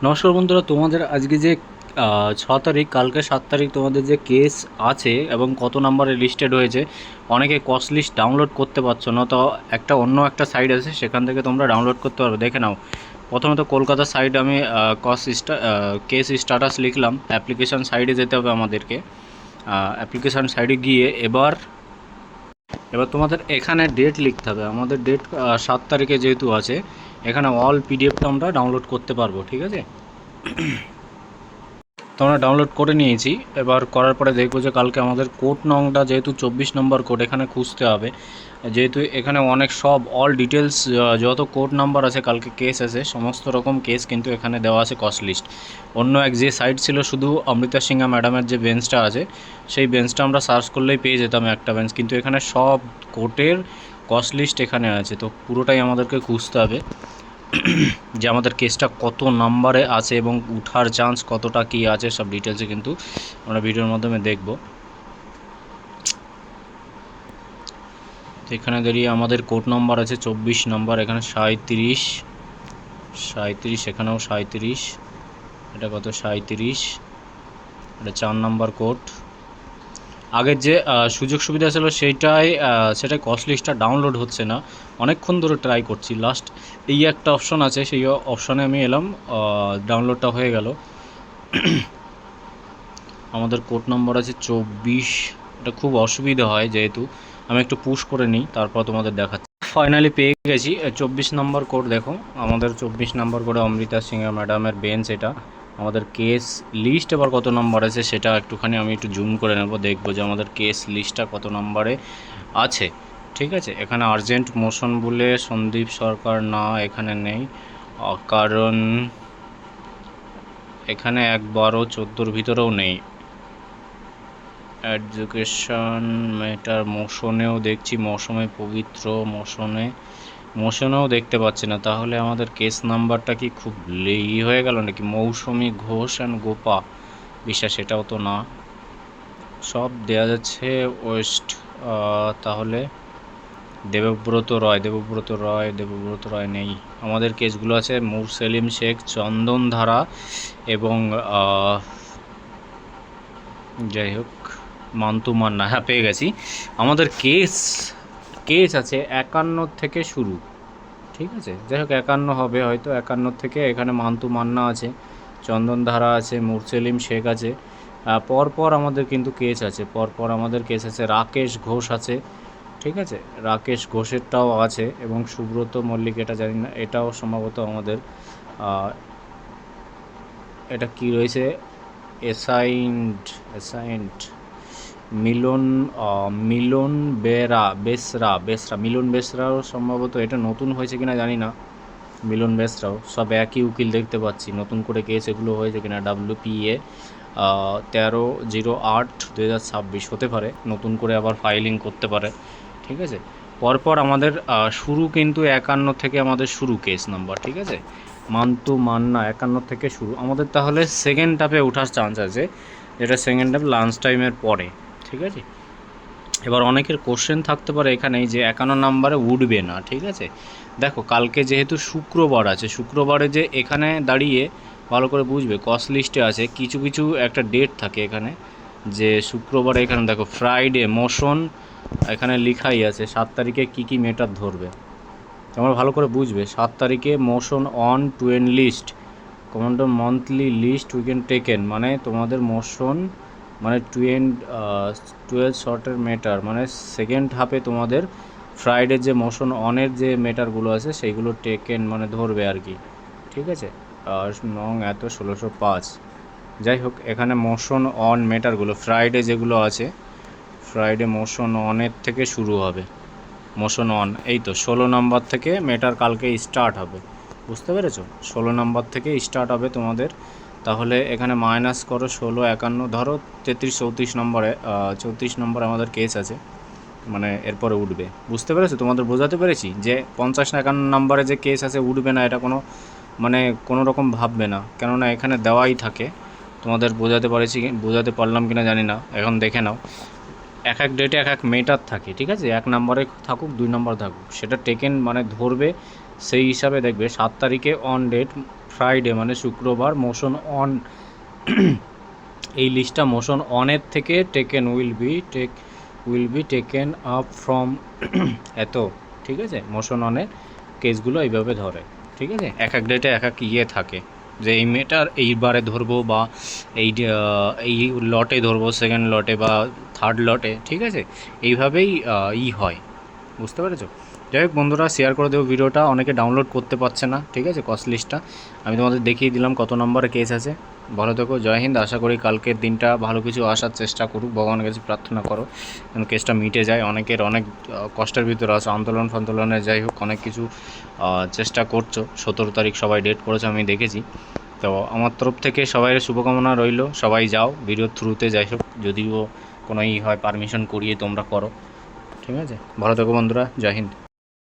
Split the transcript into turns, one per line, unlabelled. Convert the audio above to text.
নমস্কার বন্ধুরা, তোমাদের আজকে যে 6 তারিখ, কালকে 7 তারিখ তোমাদের যে কেস আছে এবং কত নাম্বারে লিস্টেড হয়েছে, অনেকে কস্ট লিস্ট ডাউনলোড করতে পারছো না। তো অন্য একটা সাইট আছে, সেখান থেকে তোমরা ডাউনলোড করতে পারবে। দেখে নাও, প্রথমে তো কলকাতা সাইড আমি কেস স্ট্যাটাস লিখলাম। অ্যাপ্লিকেশান সাইডে যেতে হবে আমাদেরকে। অ্যাপ্লিকেশান সাইডে গিয়ে এবার এবার তোমাদের এখানে ডেট লিখতে হবে। আমাদের ডেট 7 তারিখে যেহেতু আছে, এখানে অল পিডিএফটা আমরা ডাউনলোড করতে পারবো। ঠিক আছে, তো আমরা ডাউনলোড করে নিয়েছি। এবার করার পরে দেখবো যে কালকে আমাদের কোড নংটা যেহেতু 24 নম্বর কোড, এখানে খুঁজতে হবে। যেহেতু এখানে অনেক সব অল ডিটেলস, যত কোড নাম্বার আছে, কালকে কেস আছে, সমস্ত রকম কেস কিন্তু এখানে দেওয়া আছে কস্ট লিস্ট। অন্য এক যে সাইট ছিল শুধু অমৃতা সিংহা ম্যাডামের যে বেঞ্চটা আছে, সেই বেঞ্চটা আমরা সার্চ করলেই পেয়ে যেতাম একটা বেঞ্চ, কিন্তু এখানে সব কোর্টের কস্ট লিস্ট এখানে আছে। তো পুরোটাই আমাদেরকে খুঁজতে হবে যে আমাদের কেসটা কত নাম্বারে আছে এবং উঠার চান্স কতটা কী আছে, সব ডিটেলসে কিন্তু আমরা ভিডিওর মাধ্যমে দেখব। তো এখানে দাঁড়িয়ে আমাদের কোড নাম্বার আছে 24 নম্বর, এখানে 37, এখানেও 37, এটা কত 37, এটা 4 নম্বর কোড। আগের যে সুযোগ সুবিধা ছিল সেটাই কস্ট লিস্টটা ডাউনলোড হচ্ছে না। অনেকক্ষণ ধরে ট্রাই করছি, লাস্ট এই একটা অপশন আছে, সেই অপশানে আমি এলাম, ডাউনলোডটা হয়ে গেল। আমাদের কোড নম্বর আছে 24। এটা খুব অসুবিধা হয়, যেহেতু আমি একটু পুশ করে নিই, তারপর তোমাদের দেখাচ্ছি। ফাইনালি পেয়ে গেছি 24 নম্বর কোড। দেখো, আমাদের 24 নম্বর কোডে অমৃতা সিংহা ম্যাডামের বেঞ্চ এটা। আমাদের কেস লিস্ট এবার কত নম্বর আছে সেটা একটুখানি আমি একটু জুম করে নেব, দেখবো যে আমাদের কেস লিস্টটা কত নম্বরে আছে। ঠিক আছে, এখানে আর্জেন্ট মোশন বলে সন্দীপ সরকার না, এখানে নেই, কারণ এখানে 1/12/14 ভিতরেও নেই। এডুকেশন ম্যাটার মোশনেও দেখছি, মৌসুমে পবিত্র, মোশনেও দেখতে পাচ্ছি না। তাহলে আমাদের কেস নাম্বারটা কি খুব হয়ে গেল নাকি? মৌসুমী ঘোষ অ্যান্ড গোপা বিশ্বাস, এটাও তো না, সব দেয়া যাচ্ছে ওয়েস্ট। তাহলে দেবব্রত রয় নেই। আমাদের কেসগুলো আছে মুরসেলিম শেখ, চন্দন ধারা এবং যাই হোক মান্তু মান্না। হ্যাঁ, পেয়ে গেছি। আমাদের কেস আছে 51 থেকে শুরু। ঠিক আছে, যাই হোক 51 হবে হয়তো, 51 থেকে এখানে মান্তু মান্না আছে, চন্দন ধারা আছে, মুরসেলিম শেখ আছে। পরপর আমাদের কিন্তু কেস আছে, রাকেশ ঘোষ আছে। ঠিক আছে, রাকেশ ঘোষেরটাও আছে, এবং সুব্রত মল্লিক, এটা জানি না, এটাও সম্ভবত আমাদের। এটা কি রয়েছে, অ্যাসাইন্ড মিলন মিলন বেসরাও সম্ভবত, এটা নতুন হয়েছে কিনা জানি না। মিলন বেসরাও, সব একই উকিল দেখতে পাচ্ছি। নতুন করে কেস এগুলো হয়েছে কিনা, WPA 13/08/2026 হতে পারে, নতুন করে আবার ফাইলিং করতে পারে। ঠিক আছে, পরপর আমাদের শুরু কিন্তু 51 থেকে আমাদের শুরু কেস নাম্বার। ঠিক আছে, মান্তু মান্না 51 থেকে শুরু আমাদের। তাহলে সেকেন্ড হাফে ওঠার চান্স আছে, যেটা সেকেন্ড হাফ লাঞ্চ টাইমের পরে। ঠিক আছে, এবার অনেকের কোশ্চেন থাকতে পারে এখানেই যে 51 নাম্বারে উঠবে না। ঠিক আছে, দেখো কালকে যেহেতু শুক্রবার আছে, শুক্রবারে যে এখানে দাঁড়িয়ে ভালো করে বুঝবে, কস্ট লিস্টে আছে কিছু কিছু একটা ডেট থাকে এখানে, যে শুক্রবারে এখানে দেখো ফ্রাইডে মোশন, এখানে লেখাই আছে 7 তারিখে কী কী মেটার ধরবে। তোমরা ভালো করে বুঝবে, 7 তারিখে motion on to an list, commando monthly list weekend taken, মানে তোমাদের মোশন মানে 12 শর্টের মেটার, মানে সেকেন্ড হাফে তোমাদের ফ্রাইডে যে মোশন অনের যে মেটারগুলো আছে সেইগুলো টেকেন মানে ধরবে আর কি। ঠিক আছে, নং এত 1605। যাই হোক, এখানে মোশন অন মেটারগুলো ফ্রাইডে যেগুলো আছে, ফ্রাইডে মোশন অনের থেকে শুরু হবে। মোশন অন এই তো 16 নম্বর থেকে মেটার কালকে স্টার্ট হবে, বুঝতে পেরেছো? 16 নম্বর থেকে স্টার্ট হবে তোমাদের। তাহলে এখানে মাইনাস করো 16, 51, ধরো 33, 34 নম্বরে, 34 নম্বরে আমাদের কেস আছে, মানে এরপরে উঠবে। বুঝতে পেরেছো? তোমাদের বোঝাতে পেরেছি যে 50 না 51 নম্বরে যে কেস আছে উঠবে না, এটা কোনো রকম ভাববে না, কেননা এখানে দেওয়াই থাকে। তোমাদের বোঝাতে পারলাম কিনা জানি না, এখন দেখে নাও। এক এক ডেটে এক এক মেটার থাকে। ঠিক আছে, 1 নম্বরে থাকুক 2 নম্বর থাকুক, সেটা টেকেন মানে ধরবে, সেই হিসাবে দেখবে 7 তারিখে অন ডেট ফ্রাইডে মানে শুক্রবার মোশন অন এই লিস্টটা মোশন অনের থেকে taken will be taken up from এত, ঠিক আছে। মোশন অনের কেসগুলো এইভাবে ধরে, ঠিক আছে। এক এক ডেটে এক এক ইয়ে থাকে যে এই মেয়েটার এইবারে ধরবো বা এই লটে ধরবো, সেকেন্ড লটে বা থার্ড লটে, ঠিক আছে। এইভাবেই হয়, বুঝতে পেরেছো। যাই হোক বন্ধুরা, শেয়ার করে দেবো ভিডিওটা, অনেকে ডাউনলোড করতে পারছে না, ঠিক আছে। কস্ট লিস্টটা আমি তোমাদের দেখিয়ে দিলাম কত নম্বরে কেস আছে। ভালো থেকো, জয় হিন্দ। আশা করি কালকের দিনটা ভালো কিছু আসার চেষ্টা করুক, ভগবানের কাছে প্রার্থনা করো যেন কেসটা মিটে যায়। অনেকের অনেক কষ্টের ভিতরে আছে, আন্দোলন ফান্দোলনে যাই হোক অনেক কিছু চেষ্টা করছো। 17 তারিখ সবাই ডেট করেছে, আমি দেখেছি। তো আমার তরফ থেকে সবাই শুভকামনা রইল, সবাই যাও ভিডিওর থ্রুতে, যাই হোক যদিও কোনো হয় পারমিশন করিয়ে তোমরা করো, ঠিক আছে। ভালো থেকো বন্ধুরা, জয় হিন্দ।